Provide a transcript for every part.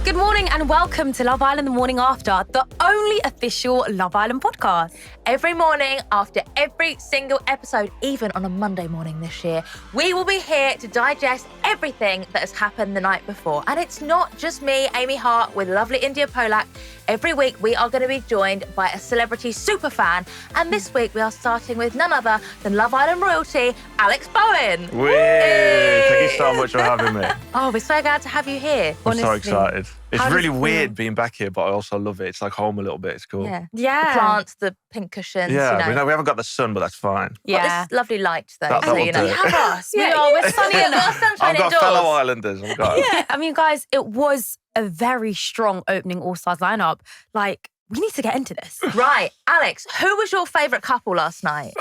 Good morning and welcome to Love Island The Morning After, the only official Love Island podcast. Every morning after every single episode, even on a Monday morning this year, we will be here to digest everything that has happened the night before. And it's not just me, Amy Hart, with lovely Indiyah Polack. Every week we are going to be joined by a celebrity superfan. And this week we are starting with none other than Love Island royalty, Alex Bowen. Thank you so much for having me. Oh, we're so glad to have you here. I'm so excited. It's How does really it feel? weird being back here, but I also love it. It's like home a little bit. It's cool. Yeah. Yeah. The plants, the pink cushions, Yeah, you know. we haven't got the sun, but that's fine. Yeah. Got this lovely light, though, That so will you know. do. We have us. We're sunny We're enough. sunshine I've got indoors. fellow Islanders. I've got Yeah. I mean, guys, it was a very strong opening All-Stars lineup. Like, we need to get into this. Right, Alex, who was your favourite couple last night?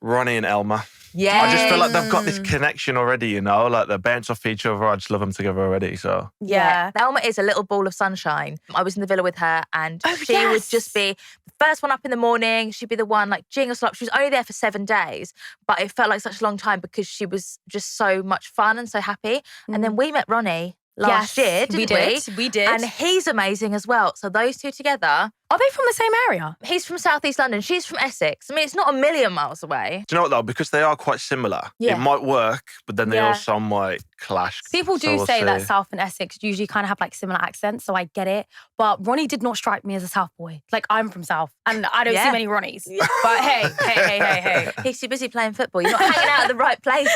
Ronnie and Elma. Yeah. I just feel like they've got this connection already, you know? Like they're bounced off each other. I just love them together already, so. Yeah. Thelma is a little ball of sunshine. I was in the villa with her and she would yes. just be the first one up in the morning. She'd be the one like jing us up. She was only there for 7 days, but it felt like such a long time because she was just so much fun and so happy. And then we met Ronnie last year, didn't we? We did. And he's amazing as well. So those two together, Are they from the same area? he's from South East London, she's from Essex. I mean, it's not a million miles away. Do you know what though? Because they are quite similar. Yeah. It might work, but then they Yeah. also might clash. People do So we'll say that see. South and Essex usually kind of have like similar accents, so I get it. But Ronnie did not strike me as a South boy. Like, I'm from South and I don't Yeah. see many Ronnies. But hey. He's too busy playing football. You're not hanging out at the right places.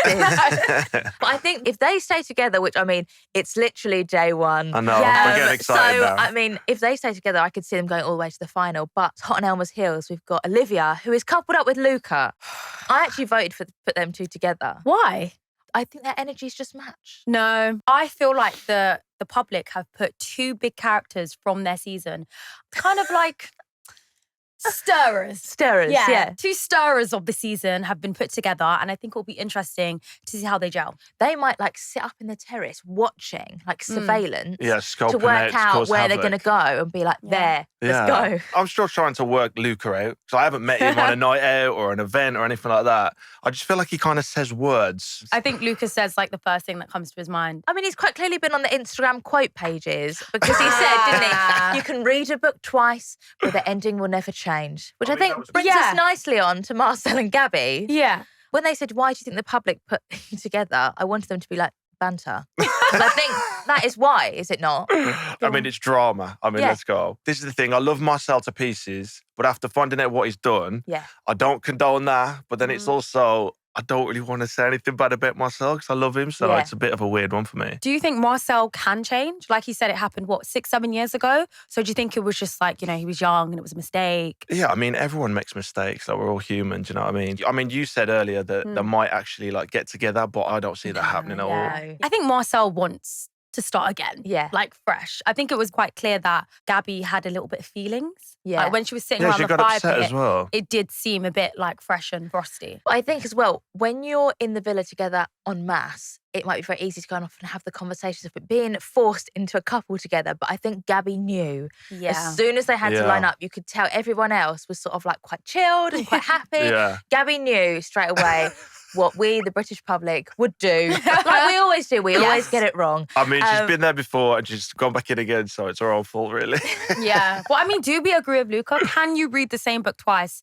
But I think if they stay together, which I mean, it's literally day one. I know. We're getting excited so, now. I mean, if they stay together, I could see them going all the way to the final. But hot on Elmer's heels, we've got Olivia, who is coupled up with Luca. I actually voted for put them two together. Why? I think their energies just match. No, I feel like the public have put two big characters from their season, kind of like stirrers. Stirrers, yeah. Two stirrers of the season have been put together, and I think it'll be interesting to see how they gel. They might like sit up in the terrace watching, like surveillance, Yeah, scoping to work out, out cause where havoc. they're going to go and be like, there, let's go. I'm still trying to work Luca out. So I haven't met him on a night out or an event or anything like that. I just feel like he kind of says words. I think Lucas says like the first thing that comes to his mind. I mean, he's quite clearly been on the Instagram quote pages because he said, didn't he, you can read a book twice, but the ending will never change. Which I, mean, that think was- brings Yeah. us nicely on to Marcel and Gabby. Yeah. When they said, why do you think the public put you together? I wanted them to be like, banter. Because I think that is why, is it not? I mean, it's drama. I mean, Yeah. let's go. This is the thing. I love Marcel to pieces, but after finding out what he's done, Yeah. I don't condone that. But then it's also, I don't really want to say anything bad about Marcel because I love him. So Yeah. it's a bit of a weird one for me. Do you think Marcel can change? Like he said, it happened, 6-7 years ago? So do you think it was just like, he was young and it was a mistake? Yeah, I mean, everyone makes mistakes. Like, we're all human, do you know what I mean? I mean, you said earlier that they might actually like get together, but I don't see that happening at all. No. I think Marcel wants to start again. Yeah. Like fresh. I think it was quite clear that Gabby had a little bit of feelings. Yeah. Like when she was sitting Yeah, around she the got fire upset pit, as well. it did seem a bit like fresh and frosty. But I think as well, when you're in the villa together en masse, it might be very easy to go off and have the conversations of it being forced into a couple together. But I think Gabby knew Yeah. as soon as they had to Yeah. line up, you could tell everyone else was sort of like quite chilled and quite happy. Yeah. Gabby knew straight away what we, the British public, would do. Like we always do. We always Yes. get it wrong. I mean, she's Um, been there before and she's gone back in again, so it's her own fault, really. Yeah. Well, I mean, do we agree with Luca? Can you read the same book twice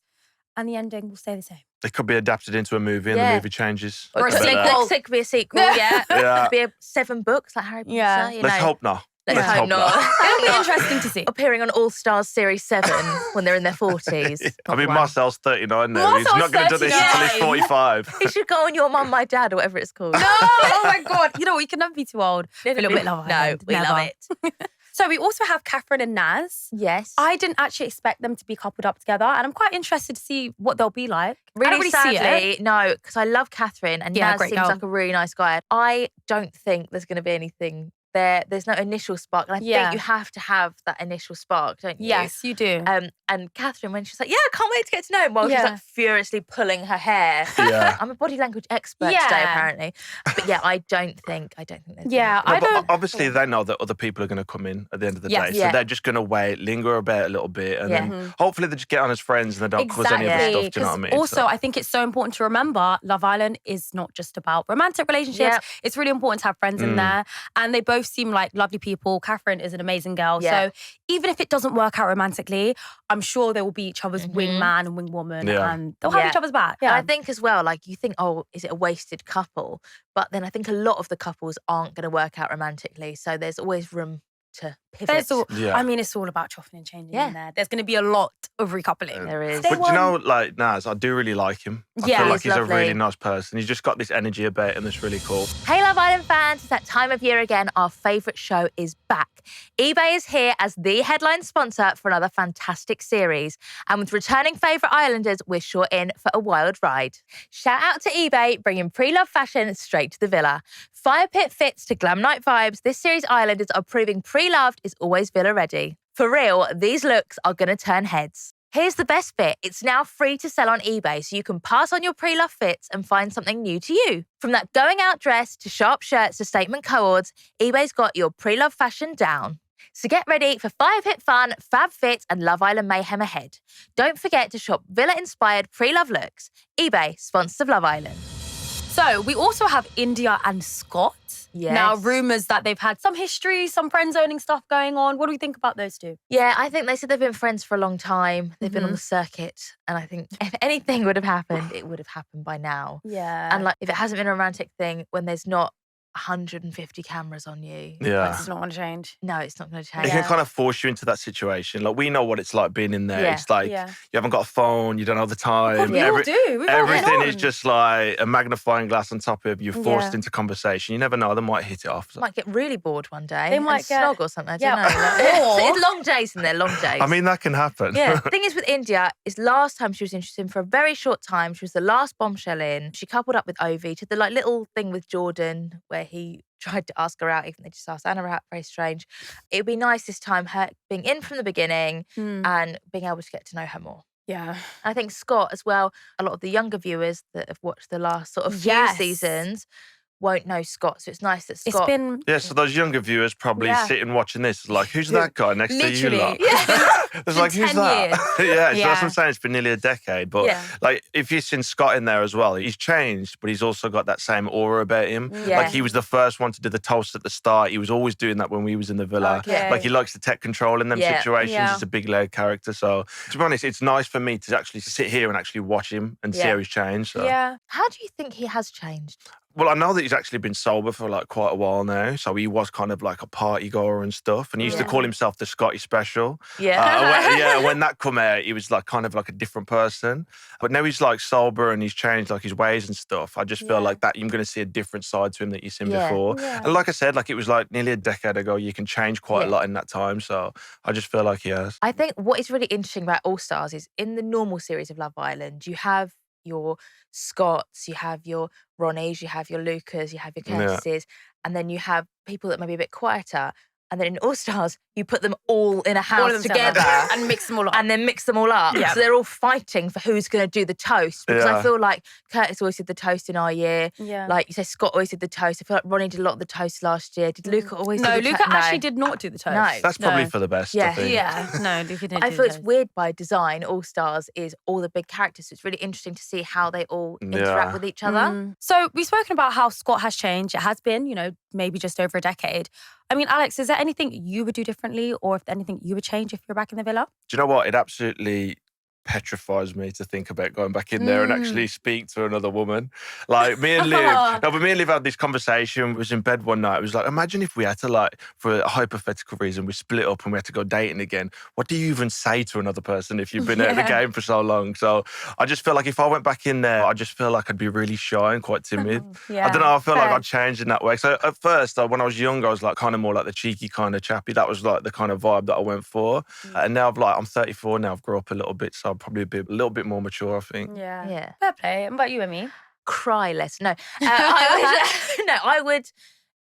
and the ending will stay the same? It could be adapted into a movie and Yeah. the movie changes. Or a I bet that. sequel. It could be a sequel, yeah. Yeah. It could be 7 books like Harry Potter. Yeah. You Let's know. hope not. Let's hope not. It'll be interesting to see. Appearing on All Stars Series 7 when they're in their 40s. I mean, Wow. Marcel's 39 now. He's Marcel's not going to do this until he's 39. 45. He should go on Your Mum, My Dad, or whatever it's called. No! Oh my God. We can never be too old for a little bit Love No, Island. we Never. love it. So we also have Catherine and Naz. Yes. I didn't actually expect them to be coupled up together, and I'm quite interested to see what they'll be like. I Really don't really see it. sadly, no, because I love Catherine and Yeah, Naz great seems girl. like a really nice guy. I don't think there's going to be anything there. There's no initial spark. And I Yeah. think you have to have that initial spark, don't you? Yes, you do. And Catherine, when she's like, yeah, I can't wait to get to know him, while she's Yeah. like furiously pulling her hair. Yeah. I'm a body language expert Yeah. today, apparently. But yeah, I don't think there's Yeah, No, I but don't. obviously, they know that other people are going to come in at the end of the Yes. day. Yeah. So they're just going to wait, linger about a little bit, and Yeah. then hopefully they just get on as friends and they don't cause any other stuff. Do you know what I mean? Also, So- I think it's so important to remember Love Island is not just about romantic relationships. Yep. It's really important to have friends in there. And they both both seem like lovely people. Catherine is an amazing girl. Yeah. So even if it doesn't work out romantically, I'm sure they will be each other's wingman and wingwoman and they'll have each other's back. And Yeah. I think as well, like you think, oh, is it a wasted couple? But then I think a lot of the couples aren't going to work out romantically. So there's always room to pivot. I mean, it's all about chopping and changing in there. There's going to be a lot of recoupling. There is. But you know, like Naz, I do really like him. I feel like he's lovely. a really nice person. He's just got this energy about him that's really cool. Hey Love Island fans, it's that time of year again. Our favourite show is back. eBay is here as the headline sponsor for another fantastic series. And with returning favourite Islanders, we're sure in for a wild ride. Shout out to eBay, bringing pre-love fashion straight to the villa. Fire pit fits to glam night vibes, this series Islanders are proving pre-loved is always villa ready. For real, these looks are going to turn heads. Here's the best bit. It's now free to sell on eBay, so you can pass on your pre-love fits and find something new to you. From that going out dress to sharp shirts to statement co-ords, eBay's got your pre-love fashion down. So get ready for fire pit fun, fab fits and Love Island mayhem ahead. Don't forget to shop villa-inspired pre-love looks. eBay, sponsors of Love Island. So we also have Indiyah and Scott. Yes. Now, rumours that they've had some history, some friend-zoning stuff going on. What do we think about those two? Yeah, I think they said they've been friends for a long time. They've been on the circuit. And I think if anything would have happened, it would have happened by now. Yeah. And like, if it hasn't been a romantic thing, when there's not 150 cameras on you. Yeah. It's not going to change. No, it's not going to change. It can kind of force you into that situation. Like, we know what it's like being in there. Yeah. It's like, you haven't got a phone, you don't have the time. We all do. We've all been Everything on. is just like a magnifying glass on top of you, forced into conversation. You never know, they might hit it off. Might get really bored one day. They might and snog or something. I don't know. Or- It's long days in there, long days. I mean, that can happen. Yeah. The thing is with Indiyah, is last time she was interested in for a very short time. She was the last bombshell in. She coupled up with Ovi to the like little thing with Jordan where he tried to ask her out, even they just asked Anna out. Very strange. It would be nice this time, her being in from the beginning and being able to get to know her more. Yeah. And I think Scott as well, a lot of the younger viewers that have watched the last sort of few seasons won't know Scott. So it's nice that Scott... It's been... Yeah, so those younger viewers probably sitting watching this like, who's that guy next to you lot? Yeah. It's like, who's 10 that? years. Yeah, so that's what I'm saying. It's been nearly a decade. But like, if you've seen Scott in there as well, he's changed, but he's also got that same aura about him. Yeah. Like, he was the first one to do the toast at the start. He was always doing that when we was in the villa. Okay. Like, he likes to take control in them situations. Yeah. He's a big leg character. So, to be honest, it's nice for me to actually sit here and actually watch him and see how he's changed. So. Yeah. How do you think he has changed? Well, I know that he's actually been sober for like quite a while now. So he was kind of like a party goer and stuff. And he used to call himself the Scotty Special. Yeah. When that come out, he was like kind of like a different person. But now he's like sober and he's changed like his ways and stuff. I just feel like that you're going to see a different side to him that you've seen before. Yeah. And like I said, like it was like nearly a decade ago. You can change quite a lot in that time. So I just feel like he has. I think what is really interesting about All Stars is in the normal series of Love Island, you have your Scotts, you have your Ronnies, you have your Lucas, you have your Curtises, and then you have people that may be a bit quieter. And then in All Stars, you put them all in a house together and mix them all up. and then mix them all up. Yeah. So they're all fighting for who's going to do the toast. Because I Yeah. feel like Curtis always did the toast in our year. Yeah. Like you say, Scott always did the toast. I feel like Ronnie did a lot of the toast last year. Did Luca always do No, the toast? Luca actually did not do the toast. No. That's probably for the best, I think. Yeah. No, Luca didn't I do feel the it's toast. weird by design. All Stars is all the big characters. So it's really interesting to see how they all interact with each other. So we've spoken about how Scott has changed. It has been, maybe just over a decade. I mean, Alex, is there anything you would do differently or if anything you would change if you're back in the villa? Do you know what? It absolutely petrifies me to think about going back in there and actually speak to another woman. Like me and Liv, me and Liv had this conversation. We was in bed one night. It was like, imagine if we had to like, for a hypothetical reason, we split up and we had to go dating again. What do you even say to another person if you've been out of the game for so long? So I just feel like if I went back in there, I just feel like I'd be really shy and quite timid. I don't know. I feel like I'd change in that way. So at first, when I was young, I was like kind of more like the cheeky kind of chappy. That was like the kind of vibe that I went for. And now I'm 34 now. I've grown up a little bit. So probably a little bit more mature, I think. Yeah. Fair play. And about you and me? Cry less. No. I would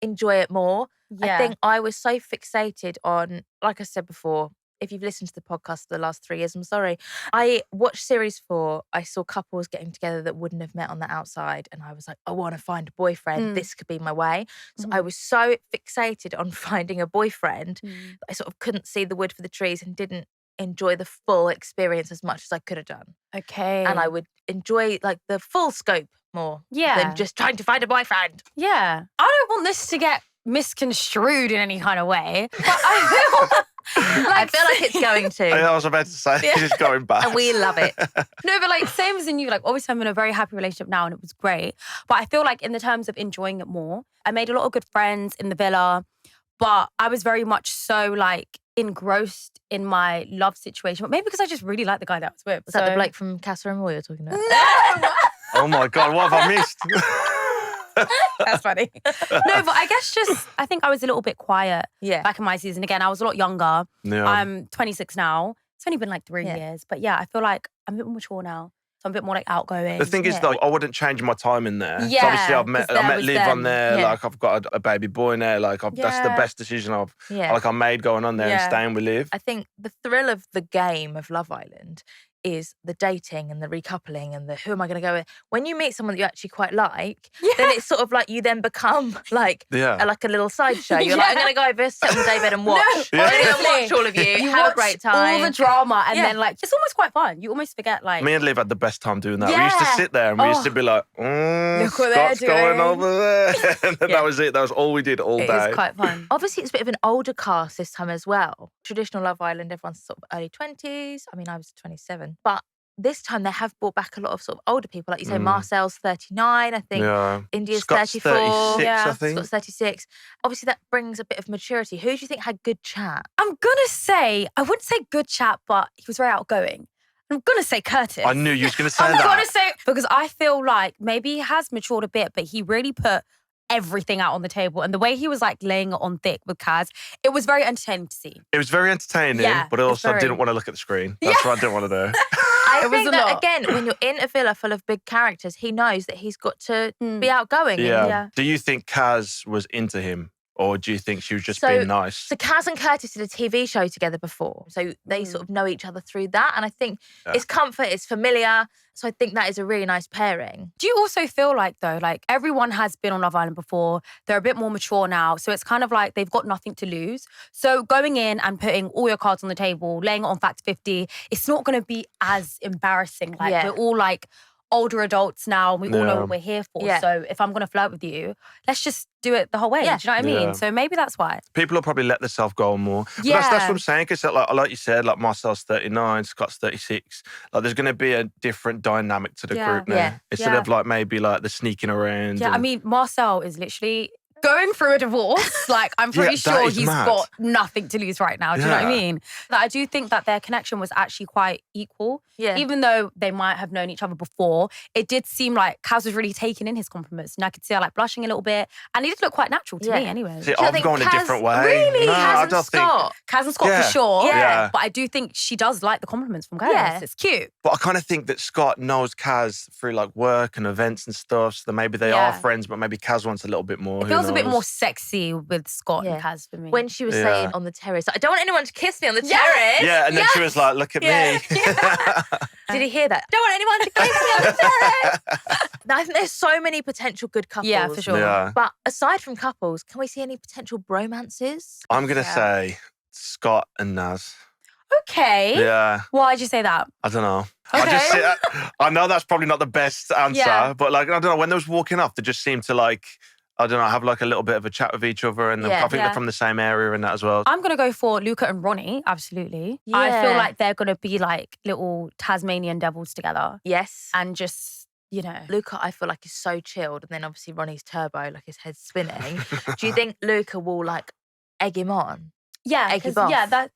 enjoy it more. Yeah. I think I was so fixated on, like I said before, if you've listened to the podcast for the last 3 years, I'm sorry. I watched series 4. I saw couples getting together that wouldn't have met on the outside. And I was like, I want to find a boyfriend. This could be my way. So I was so fixated on finding a boyfriend that I sort of couldn't see the wood for the trees and didn't enjoy the full experience as much as I could have done. Okay. And I would enjoy like the full scope more than just trying to find a boyfriend. Yeah. I don't want this to get misconstrued in any kind of way. But I feel like it's going to. I was about to say, it's going back. And we love it. No, but like same as in you, like obviously I'm in a very happy relationship now and it was great. But I feel like in the terms of enjoying it more, I made a lot of good friends in the villa, but I was very much so like engrossed in my love situation. But maybe because I just really like the guy that I was with. Was that the bloke from Casa Amor you're talking about? No! Oh my God, what have I missed? That's funny. No, but I guess I think I was a little bit quiet back in my season. Again, I was a lot younger. Yeah. I'm 26 now. It's only been like 3 years. But yeah, I feel like I'm a bit more mature now. So I'm a bit more like outgoing. The thing is, though, I wouldn't change my time in there. Yeah, So obviously, I met Liv on there. Yeah. Like, I've got a baby boy in there. Like, that's the best decision I made going on there and staying with Liv. I think the thrill of the game of Love Island is the dating and the recoupling and the who am I going to go with. When you meet someone that you actually quite like, then it's sort of like you then become like a little sideshow. You're like, I'm going to go over, sit on the daybed and watch. No, I'm going to watch all of you have a great time. All the drama and then like, it's almost quite fun. You almost forget like. Me and Liv had the best time doing that. We used to sit there and we used to be like, look what Scott's they're going doing. over there. And then that was it. That was all we did all day. It was quite fun. Obviously, it's a bit of an older cast this time as well. Traditional Love Island, everyone's sort of early 20s. I mean, I was 27. But this time they have brought back a lot of sort of older people. Like you say, Marcel's 39, I think. India's Scott's 34. 36, I think. Scott's 36. Obviously, that brings a bit of maturity. Who do you think had good chat? I'm going to say, I wouldn't say good chat, but he was very outgoing. I'm going to say Curtis. I knew you was going to say I'm that. going to say, because I feel like maybe he has matured a bit, but he really put everything out on the table. And the way he was like laying it on thick with Kaz, it was very entertaining to see. It was very entertaining, but I also didn't want to look at the screen. That's what I didn't want to do. I think that, again, when you're in a villa full of big characters, he knows that he's got to be outgoing. Yeah. Do you think Kaz was into him? Or do you think she was just being nice? So Kaz and Curtis did a TV show together before. So they sort of know each other through that. And I think it's comfort, it's familiar. So I think that is a really nice pairing. Do you also feel like, though, like everyone has been on Love Island before, they're a bit more mature now, so it's kind of like they've got nothing to lose. So going in and putting all your cards on the table, laying it on Fact 50, it's not going to be as embarrassing. Like we're all like older adults now, and we all know what we're here for. So if I'm going to flirt with you, let's just do it the whole way. Do you know what I mean? So maybe that's why. People will probably let themselves go on more. But that's what I'm saying, because like you said, like Marcel's 39, Scott's 36. Like there's going to be a different dynamic to the group now. Instead of like maybe like the sneaking around. Yeah, I mean, Marcel is literally going through a divorce. Like, I'm pretty sure he's got nothing to lose right now. Do you know what I mean? That I do think that their connection was actually quite equal. Yeah. Even though they might have known each other before, it did seem like Kaz was really taking in his compliments. And I could see her like blushing a little bit. And he did look quite natural to me anyway. See, I'm going a different way. Really? No, Kaz and Scott? Kaz and Scott for sure. Yeah. But I do think she does like the compliments from Kaz. Yeah. It's cute. But I kind of think that Scott knows Kaz through like work and events and stuff. So maybe they are friends, but maybe Kaz wants a little bit more. It feels a bit more sexy with Scott and Kaz for me. When she was saying on the terrace, I don't want anyone to kiss me on the terrace. Yeah, and then she was like, look at me. Did he hear that? Don't want anyone to kiss me on the terrace. I think there's so many potential good couples. Yeah, for sure. Yeah. But aside from couples, can we see any potential bromances? I'm going to say Scott and Naz. Okay. Yeah. Why'd you say that? I don't know. Okay. I know that's probably not the best answer, but like, I don't know, when they was walking off, they just seemed to like, I don't know, have like a little bit of a chat with each other, and I think they're from the same area and that as well. I'm going to go for Luca and Ronnie, absolutely. Yeah. I feel like they're going to be like little Tasmanian devils together. Yes. And just, you know. Luca, I feel like, is so chilled, and then obviously Ronnie's turbo, like his head's spinning. Do you think Luca will like egg him on? Yeah. Egg him off? Yeah,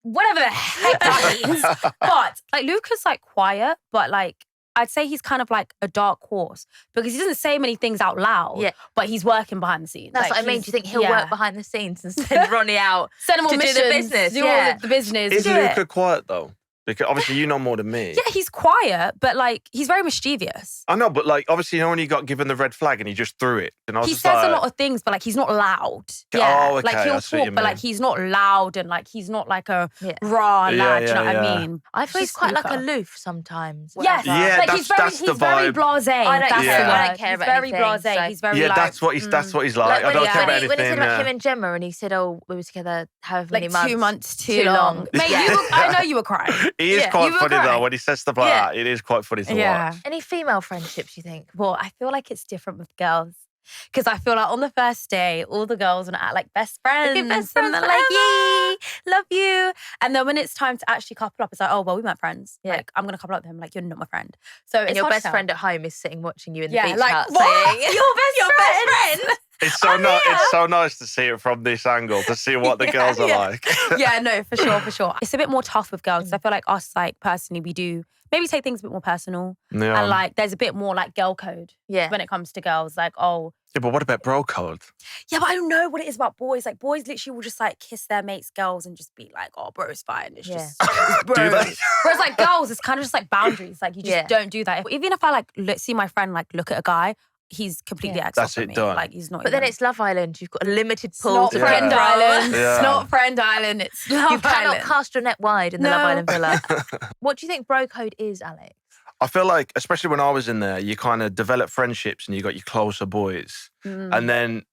whatever the heck that means. But like Luca's like quiet, but like I'd say he's kind of like a dark horse because he doesn't say many things out loud, but he's working behind the scenes. That's like, what I mean. Do you think he'll work behind the scenes and send Ronnie out send him on to missions, do the business? do all the business. Is Luca quiet though? Because obviously you know more than me. Yeah, he's quiet, but like he's very mischievous. I know, but like obviously you know when he got given the red flag and he just threw it. And I was he just says like, a lot of things, but like he's not loud. Oh, okay. Like he'll talk, but like he's not loud and like he's not like a raw lad. Do you know what I mean? I feel he's quite like aloof sometimes. Yes. Yeah, like that's he's very blasé. I don't care about very anything, blasé. So. He's very that's what he's like. I don't care about anything. When he said about him and Gemma, and he said, "Oh, we were together however many months." 2 months too long. Mate, I know you were crying. He is quite funny though when he says stuff like that. It is quite funny to watch. Any female friendships you think? Well, I feel like it's different with girls. Because I feel like on the first day, all the girls want to act like best friends. They're best friends and they're like, forever. yay, love you. And then when it's time to actually couple up, it's like, oh, well, we weren't friends. Yeah. Like, I'm going to couple up with him. Like, you're not my friend. So And it's your hard to best tell. friend at home is sitting watching you in the Yeah, beach like, hut what? saying, Your best friend? It's so nice to see it from this angle, to see what the girls are like. Yeah, no, for sure. It's a bit more tough with girls. I feel like us, like, personally, we do maybe take things a bit more personal. Yeah. And, like, there's a bit more, like, girl code when it comes to girls. Like, oh. Yeah, but what about bro code? Yeah, but I don't know what it is about boys. Like, boys literally will just, like, kiss their mates' girls and just be like, oh, bro's fine. It's just bro. Do they? Whereas, like, girls, it's kind of just, like, boundaries. Like, you just don't do that. Even if I, like, see my friend, like, look at a guy, he's completely X That's off it, me. done. Like, he's not But then it's Love Island. You've got a limited pool not to Friend pick from. Island. Yeah. It's not Friend Island. It's Love You cannot Island. cast your net wide in the No. Love Island villa. What do you think bro code is, Alex? I feel like, especially when I was in there, you kind of develop friendships and you got your closer boys. And then,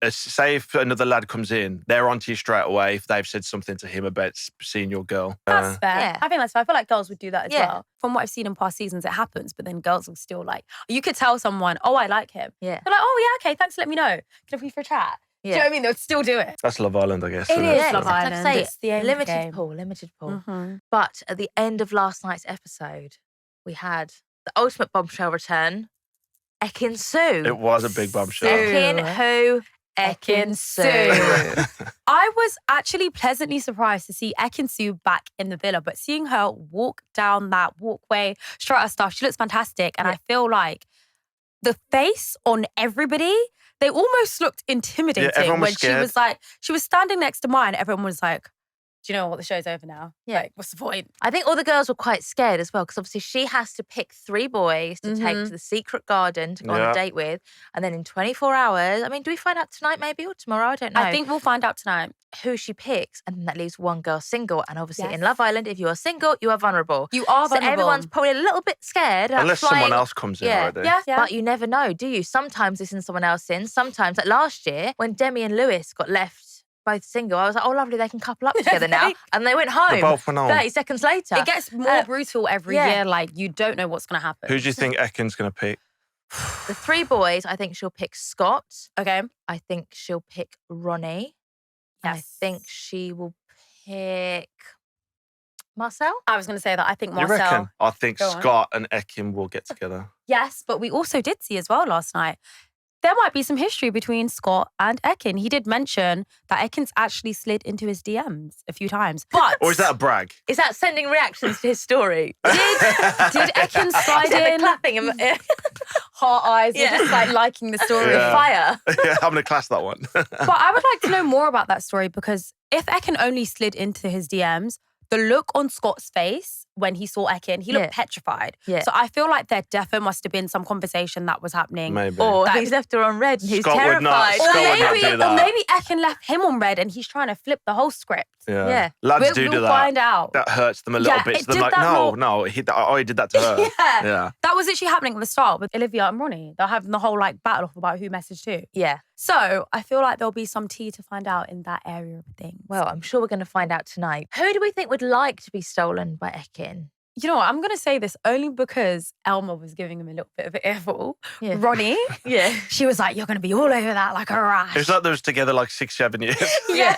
say if another lad comes in, they're onto you straight away if they've said something to him about seeing your girl. That's fair. Yeah. I think that's fair. I feel like girls would do that as Yeah. well. From what I've seen in past seasons, it happens, but then girls will still like, you could tell someone, oh, I like him. Yeah. They're like, oh, yeah, okay, thanks for letting me know. Can we for a chat? Do you know what I mean? They'll still do it. That's Love Island, I guess. It isn't is Yeah, Love like I Island. say, It's the end game. limited pool. Mhm. But at the end of last night's episode, we had the ultimate bombshell return, Ekin-Su. It was a big bombshell. Ekin-Who? Ekin-Su. Ekin-Su. I was actually pleasantly surprised to see Ekin-Su back in the villa, but seeing her walk down that walkway, strut her stuff, she looks fantastic. And I feel like the face on everybody, they almost looked intimidating everyone was when she scared. was like, she was standing next to mine. Everyone was like, do you know what? The show's over now. Yeah. Like, what's the point? I think all the girls were quite scared as well because obviously she has to pick 3 boys to take to the secret garden to go on a date with. And then in 24 hours, I mean, do we find out tonight maybe or tomorrow? I don't know. I think we'll find out tonight. Who she picks and then that leaves one girl single. And obviously in Yes. Love Island, if you are single, you are vulnerable. You are So vulnerable. everyone's probably a little bit scared. about Unless flying. someone else comes in already. Yeah. But you never know, do you? Sometimes they send someone else in. Sometimes, like last year, when Demi and Lewis got left both single, I was like, oh, lovely, they can couple up together now. And they went home. They both went home. 30 seconds later. It gets more brutal every yeah. year. Like, you don't know what's going to happen. Who do you think Ekin's going to pick? The 3 boys, I think she'll pick Scott. Okay. I think she'll pick Ronnie. And I Yes. think she will pick Marcel. I was going to say that. I think You reckon? Marcel. I think Go on. Scott and Ekin will get together. Yes, but we also did see as well last night, there might be some history between Scott and Ekin. He did mention that Ekin's actually slid into his DMs a few times. But Or is that a brag? Is that sending reactions to his story? did Ekin slide Is that in? the clapping and Heart eyes, Yeah. just like liking the story. Yeah. fire? Yeah, I'm going to class that one. But I would like to know more about that story because if Ekin only slid into his DMs, the look on Scott's face when he saw Ekin, he looked Yeah. petrified. Yeah. So I feel like there definitely must have been some conversation that was happening. Maybe. Or That- he's left her on red and he's Scott would not- terrified. Or Scott would not maybe, do that. or maybe Ekin left him on red and he's trying to flip the whole script. Yeah. Lads We'll do that. find out. That hurts them a little Yeah, bit. it So they're did like, that no, more- he did that to her. Yeah. Yeah. That was literally happening at the start with Olivia and Ronnie. They're having the whole like battle off about who messaged who. Yeah. So I feel like there'll be some tea to find out in that area of things. Well, I'm sure we're going to find out tonight. Who do we think would like to be stolen by Ekin? you know what? I'm going to say this only because Elma was giving him a little bit of an earful. Yeah. Ronnie, Yeah. she was like, you're going to be all over that like a rash. It's like they was together like 6-7 years. Yeah.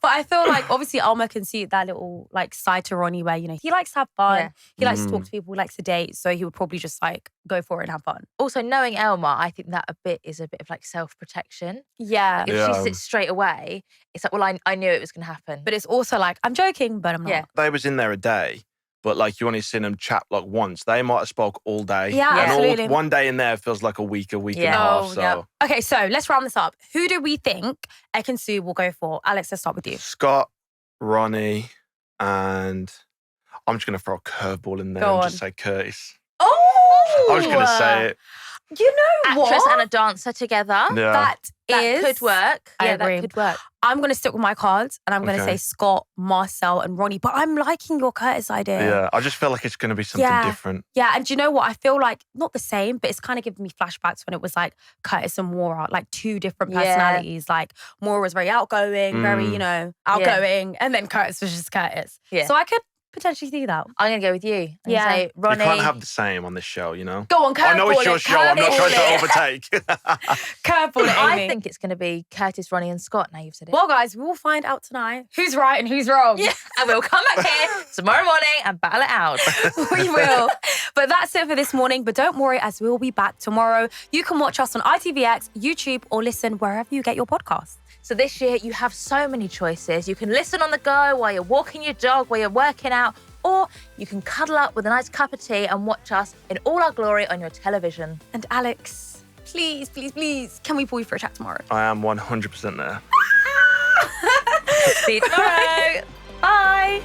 But I feel like obviously Elma can see that little like side to Ronnie where, you know, he likes to have fun. Yeah. He likes to talk to people, he likes to date. So he would probably just like go for it and have fun. Also, knowing Elma, I think that is a bit of like self-protection. Yeah. If Yeah. she sits straight away, it's like, well, I knew it was going to happen. But it's also like, I'm joking, but I'm not. Yeah. They was in there a day, but like you only seen them chat like once. They might have spoke all day. Yeah, and absolutely. one day in there feels like a week and Yeah. a half. Oh, So yeah. Okay, so let's round this up. Who do we think Ekin-Su will go for? Alex, let's start with you. Scott, Ronnie, and I'm just going to throw a curveball in there Go and on. just say Curtis. Oh! I was going to say it. You know Actress what? and a dancer together. Yeah. That That could work. I Yeah, agree. that could work. I'm going to stick with my cards and I'm going to Okay. say Scott, Marcel and Ronnie. But I'm liking your Curtis idea. Yeah, I just feel like it's going to be something Yeah. different. Yeah, and do you know what? I feel like, not the same, but it's kind of giving me flashbacks when it was like Curtis and Maura, like two different Yeah. personalities. Like Maura was very outgoing, very, Mm. you know, outgoing. And then Curtis was just Curtis. Yeah. So I could potentially see that. I'm going to go with you. I'm gonna Yeah. say You Ronnie. can't have the same on this show, you know? Go on, curveball I know it's your show. I'm not trying to overtake. Curveball it, I Amy. think it's going to be Curtis, Ronnie, and Scott. Now you've said it. Well, guys, we will find out tonight who's right and who's wrong. Yeah, and we'll come back here tomorrow morning and battle it out. We will. But that's it for this morning. But don't worry, as we'll be back tomorrow. You can watch us on ITVX, YouTube, or listen wherever you get your podcasts. So this year, you have so many choices. You can listen on the go while you're walking your dog, while you're working out, or you can cuddle up with a nice cup of tea and watch us in all our glory on your television. And Alex, please, please, please, can we pull you for a chat tomorrow? I am 100% there. See you tomorrow. Bye.